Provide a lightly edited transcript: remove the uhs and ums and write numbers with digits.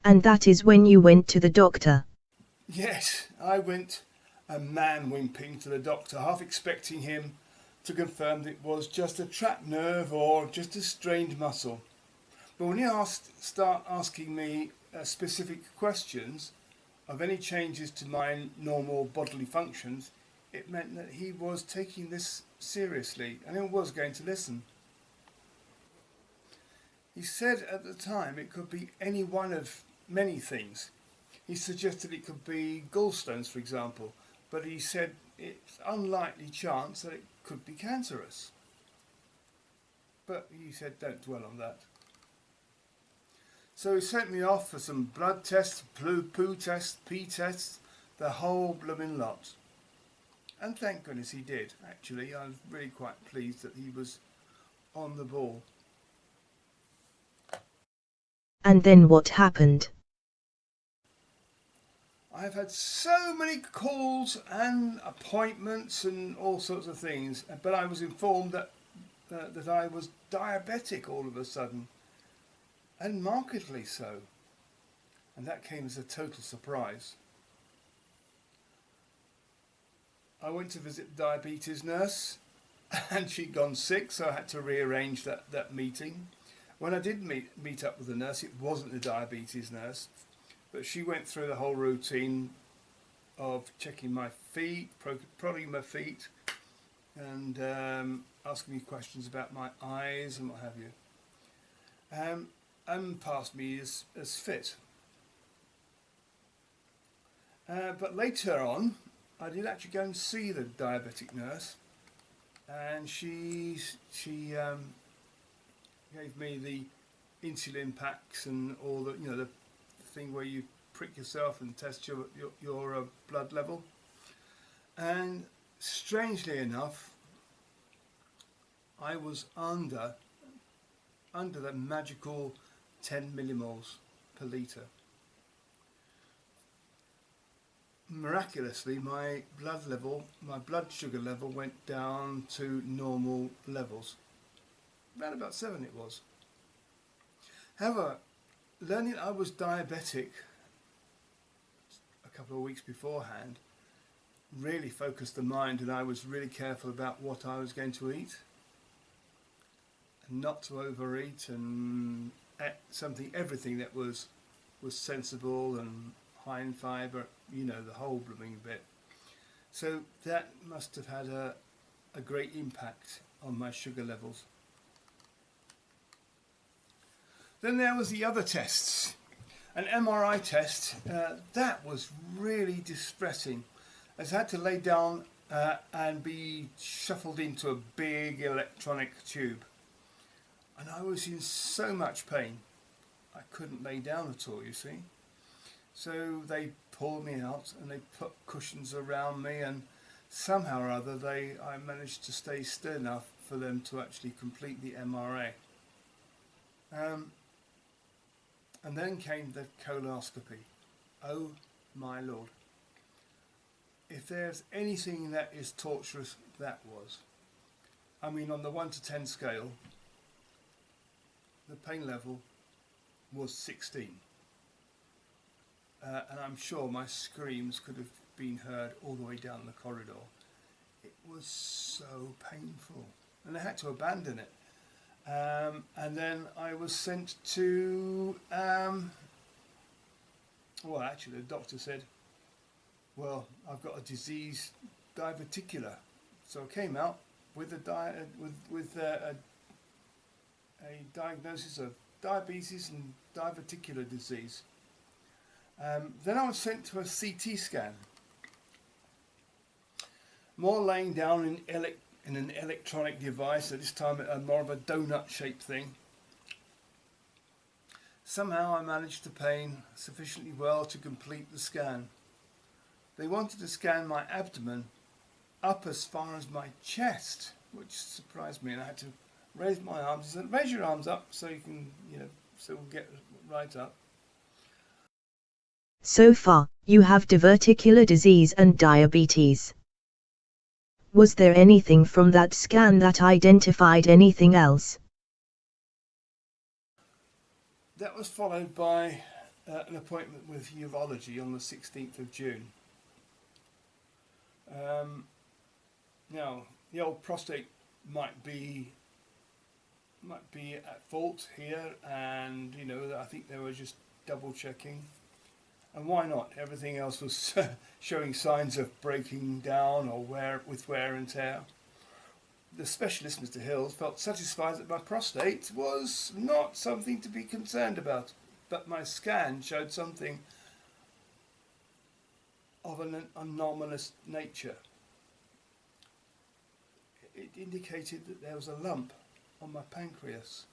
And that is when you went to the doctor. Yes, I went a man wimping to the doctor, half expecting him to confirm that it was just a trapped nerve or just a strained muscle. But when he start asking me specific questions of any changes to my normal bodily functions, it meant that he was taking this seriously and he was going to listen. He said at the time it could be any one of many things. He suggested it could be gallstones, for example, but he said it's unlikely chance that it could be cancerous. But he said don't dwell on that. So he sent me off for some blood tests, poo tests, pee tests, the whole blooming lot. And thank goodness he did, actually. I was really quite pleased that he was on the ball. And then what happened? I've had so many calls and appointments and all sorts of things, but I was informed that I was diabetic all of a sudden, and markedly so. And that came as a total surprise. I went to visit the diabetes nurse and she'd gone sick, so I had to rearrange that meeting. When I did meet up with the nurse, it wasn't the diabetes nurse, but she went through the whole routine of checking my feet, prodding my feet, and asking me questions about my eyes and what have you, and passed me as fit. But later on, I did actually go and see the diabetic nurse, and she gave me the insulin packs and all the thing where you prick yourself and test your blood level. And strangely enough, I was under the magical 10 millimoles per litre. Miraculously, my blood sugar level went down to normal levels. Around about 7 it was. However, learning I was diabetic a couple of weeks beforehand really focused the mind, and I was really careful about what I was going to eat and not to overeat, and everything that was sensible and high in fibre, the whole blooming bit. So that must have had a great impact on my sugar levels. Then there was the other tests. An MRI test, that was really distressing. I had to lay down and be shuffled into a big electronic tube. And I was in so much pain, I couldn't lay down at all, you see. So they pulled me out and they put cushions around me, and somehow or other I managed to stay still enough for them to actually complete the MRA. And then came the colonoscopy. Oh my Lord. If there's anything that is torturous, that was. I mean, on the 1 to 10 scale, the pain level was 16. And I'm sure my screams could have been heard all the way down the corridor. It was so painful. And I had to abandon it. And then I was sent to, actually the doctor said, well, I've got a disease, diverticular. So I came out with a diagnosis of diabetes and diverticular disease. Then I was sent to a CT scan. More laying down in an electronic device, at this time more of a donut-shaped thing. Somehow I managed to pain sufficiently well to complete the scan. They wanted to scan my abdomen up as far as my chest, which surprised me, and I had to raise my arms. He said, raise your arms up so you can, so we'll get right up. So far, you have diverticular disease and diabetes. Was there anything from that scan that identified anything else? That was followed by an appointment with urology on the 16th of June. Now, the old prostate might be at fault here, and I think they were just double checking. And why not? Everything else was showing signs of breaking down or wear and tear. The specialist, Mr. Hills, felt satisfied that my prostate was not something to be concerned about, but my scan showed something of an anomalous nature. It indicated that there was a lump on my pancreas.